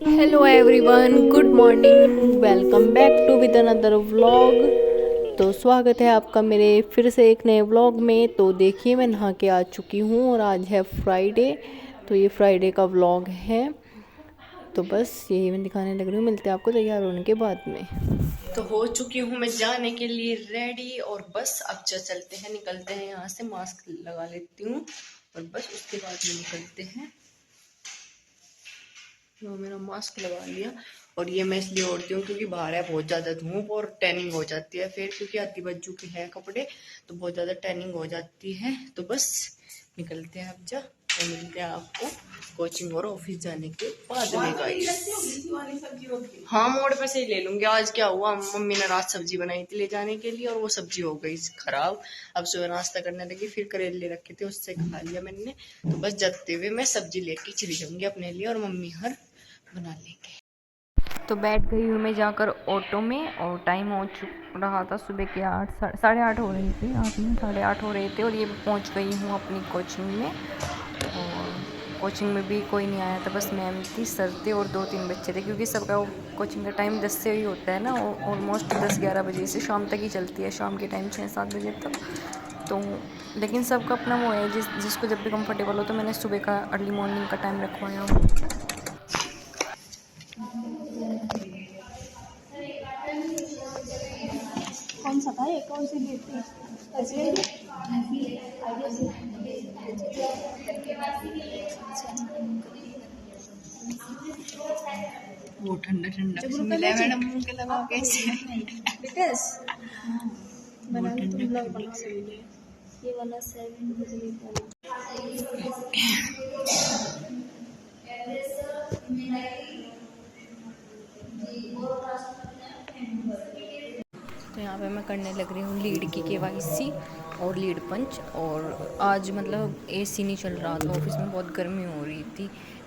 Hello everyone, good morning. Welcome back to with another vlog. तो स्वागत है आपका मेरे फिर से एक नए व्लॉग में। तो देखिए, मैं नहा के आ चुकी हूँ और आज है फ्राइडे। तो ये फ्राइडे का व्लॉग है। तो बस यही मैं दिखाने लग रही हूँ। मिलते हैं आपको तैयार होने के बाद में। तो हो चुकी हूँ मैं जाने के लिए रेडी और बस अब चलते हैं, निकलते हैं यहाँ से। मास्क लगा लेती हूँ और बस उसके बाद में निकलते हैं। तो मेरा मास्क लगा लिया और ये मैं इसलिए ओढ़ती हूँ क्योंकि बाहर है बहुत ज़्यादा धूप और टैनिंग हो जाती है फिर, क्योंकि आधी बज चुकी है कपड़े तो बहुत ज़्यादा टैनिंग हो जाती है। तो बस निकलते हैं अब जा और मिलते हैं आपको कोचिंग और ऑफिस जाने के बाद में। गाइस हाँ, मोड़ पे से ही ले लूंगी। आज क्या हुआ, मम्मी ने रात सब्जी बनाई थी ले जाने के लिए और वो सब्जी हो गई खराब। अब सुबह नाश्ता करने लगी, फिर करेले रखे थे उससे खा लिया मैंने। तो बस जाते हुए मैं सब्जी लेके चली जाऊंगी अपने लिए और मम्मी हर बना लेंगे। तो बैठ गई हूँ मैं जाकर ऑटो में और टाइम हो चुक रहा था सुबह के 8 साढ़े 8 हो रहे थे। 8 नहीं, 8:30 हो रहे थे और ये पहुँच गई हूँ अपनी कोचिंग में। और कोचिंग में भी कोई नहीं आया था, बस मैम थी, सर थे और 2-3 बच्चे थे, क्योंकि सबका कोचिंग का टाइम 10 से ही होता है ना। ऑलमोस्ट 10-11 बजे से शाम तक ही चलती है, शाम के टाइम 6-7 बजे तक। तो लेकिन सबका अपना वो है, जिसको जब भी कंफर्टेबल हो। तो मैंने सुबह का अर्ली मॉर्निंग का टाइम रखवाया हूँ। कौन सा था ये, कौन सी ली थी? एसबीआई की? वो ठंडा ठंडा कुछ मिला है मैडम, मुंह के लगा कैसे। बिकॉज वो बना लो, ठंडा तुम लोग ठंडा बना लो। ये वाला 7 वाला। तो यहाँ पे मैं करने लग रही हूँ लीड की केवाईसी और लीड पंच। और आज मतलब एसी नहीं चल रहा था ऑफिस में, बहुत गर्मी हो रही थी,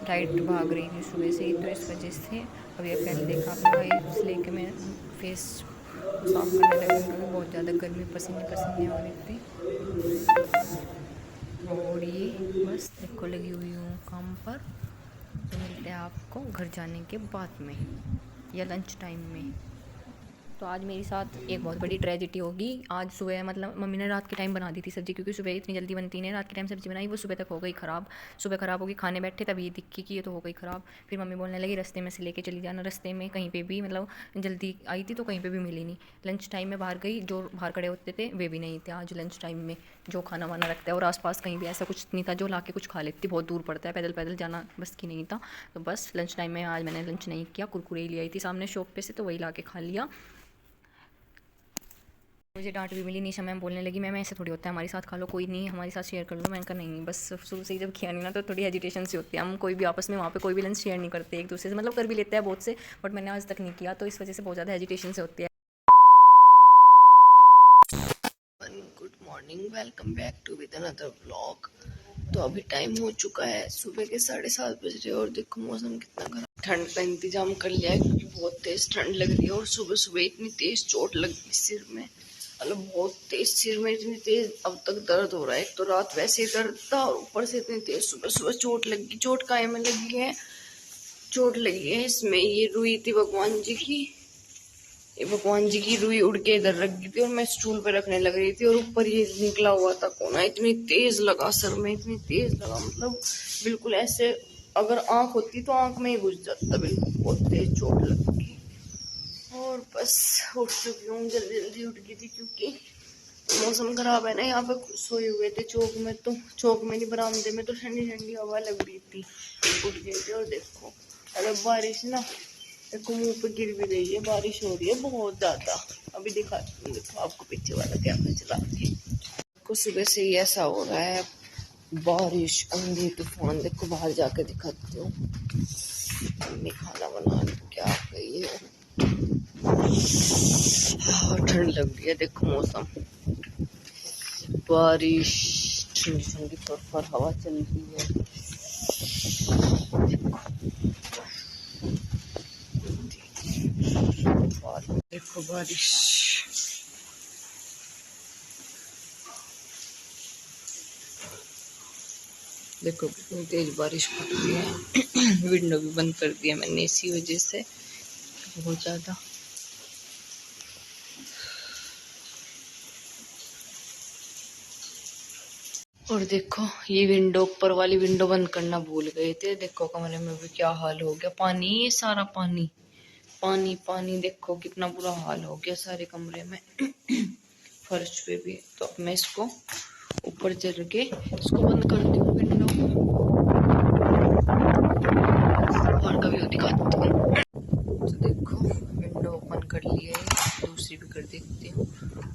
लाइट भाग रही थी सुबह से ही, तो इस वजह से अब ये पहले देखा आपने वाइप्स लेके मैं फेस साफ करने लगी हूँ, क्योंकि बहुत ज़्यादा गर्मी, पसीने पसीने हो रहे थे। और ये बस देखो लगी हुई हूँ काम पर। तो मिलते हैं आपको घर जाने के बाद में या लंच टाइम में। तो आज मेरे साथ एक बहुत बड़ी ट्रेजिडी होगी। आज सुबह मतलब मम्मी ने रात के टाइम बना दी थी सब्ज़ी, क्योंकि सुबह इतनी जल्दी बनती नहीं, रात के टाइम सब्ज़ी बनाई, वो सुबह तक हो गई ख़राब। सुबह ख़राब होगी, खाने बैठे तभी दिखी कि ये तो हो गई ख़राब। फिर मम्मी बोलने लगी रास्ते में से लेके चली जाना। रास्ते में कहीं पे भी मतलब जल्दी आई थी तो कहीं पे भी मिली नहीं। लंच टाइम में बाहर गई, जो बाहर खड़े होते थे वे भी नहीं थे आज लंच टाइम में, जो खाना वाना रखता है। और आसपास कहीं भी ऐसा कुछ नहीं था जो ला के कुछ खा लेती, बहुत दूर पड़ता है, पैदल पैदल जाना बस की नहीं था। तो बस लंच टाइम में आज मैंने लंच नहीं किया। कुरकुरे ले आई थी सामने शॉप पे से, तो वही ला के खा लिया। मुझे डांट भी मिली। निशा मैम बोलने लगी, मैम ऐसे थोड़ी होता है, हमारे साथ खा लो, कोई नहीं, हमारे साथ शेयर कर लो। मैंने कहा नहीं, बस शुरू से ही जब किया नहीं ना तो थोड़ी हेजिटेशन सी होती है। हम कोई भी आपस में वहाँ पे कोई भी लंच शेयर नहीं करते एक दूसरे से, मतलब कर भी लेते हैं बहुत से, बट मैंने आज तक नहीं किया, तो इस वजह से बहुत ज़्यादा हेजिटेशन से होती है। Good morning, welcome back to with another vlog. तो अभी टाइम हो चुका है सुबह के 7:30 बज रहे और देखो मौसम कितना खराब। ठंड का इंतजाम कर लिया है क्योंकि बहुत तेज ठंड लग रही है और सुबह सुबह इतनी तेज चोट लग गई सिर में, मतलब बहुत तेज सिर में इतनी तेज अब तक दर्द हो रहा है। एक तो रात वैसे ही दर्द था और ऊपर से इतनी तेज सुबह सुबह चोट लगी। चोट काय में लगी है, चोट लगी है इसमें, ये रुई थी भगवान जी की, ये भगवान जी की रुई उड़ के इधर रख गई थी और मैं स्टूल पे रखने लग रही थी और ऊपर ये निकला हुआ था कोना। इतनी तेज लगा सर में, इतनी तेज लगा, मतलब बिल्कुल ऐसे अगर आंख होती तो आंख में ही घुस जाता, बिल्कुल बहुत तेज चोट लगी। और बस उठ चुकी हूँ, जल्दी जल्दी उठ गई थी क्योंकि मौसम खराब है ना। यहाँ पे सोए हुए थे चौक में, तो चौक में नहीं बरामदे में, तो ठंडी ठंडी हवा लग रही थी, उठ गई थी। और देखो अरे बारिश ना, देखो मुंह पे गिर भी रही है, बारिश हो रही है बहुत ज्यादा। अभी दिखाती हूँ, देखो आपको पीछे वाला कैमरा चला के, देखो सुबह से ही ऐसा हो रहा है, बारिश अंधी तूफान। देखो बाहर जाके दिखाती हूँ, मम्मी खाना बना रही, क्या गई है, ठंड लग रही है। देखो मौसम, बारिश, ठंडी ठंडी फर हवा चल रही है। देखो बारिश, देखो कितनी तेज बारिश पड़ रही है। विंडो भी बंद कर दिया मैंने इसी वजह से, बहुत ज्यादा। और देखो ये विंडो, ऊपर वाली विंडो बंद करना भूल गए थे। देखो कमरे में भी क्या हाल हो गया, पानी, ये सारा पानी पानी पानी। देखो कितना बुरा हाल हो गया सारे कमरे में। फर्श पे भी। तो अब मैं इसको ऊपर चढ़ के इसको बंद कर दी हूँ विंडो। और कभी वो दिखाती हूँ। तो देखो विंडो ओपन कर लिया है, दूसरी भी कर देती हूँ।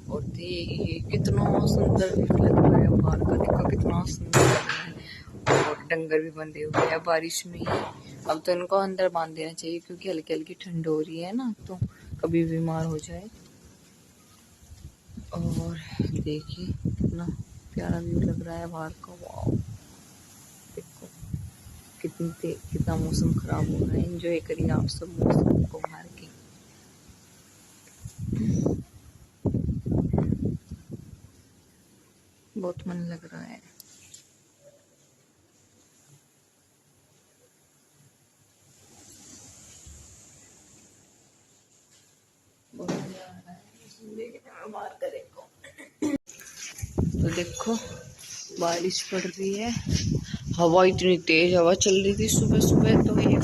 और देखिए कितना सुंदर लग रहा है बाहर का। देखो कितना सुंदर लग रहा है। और डंगर भी बंधे हुए हैं बारिश में ही। अब तो इनको अंदर बांध देना चाहिए क्योंकि हल्की हल्की ठंड हो रही है ना, तो कभी बीमार हो जाए। और देखिए कितना प्यारा व्यू लग रहा है बाहर का। वाओ, देखो कितना मौसम खराब हो रहा है। एंजॉय करिए आप सब मौसम को बाहर के। बहुत मन लग रहा है। तो देखो बारिश पड़ रही है, हवा इतनी तेज हवा चल रही थी सुबह सुबह। तो ये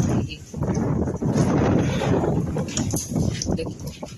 देखो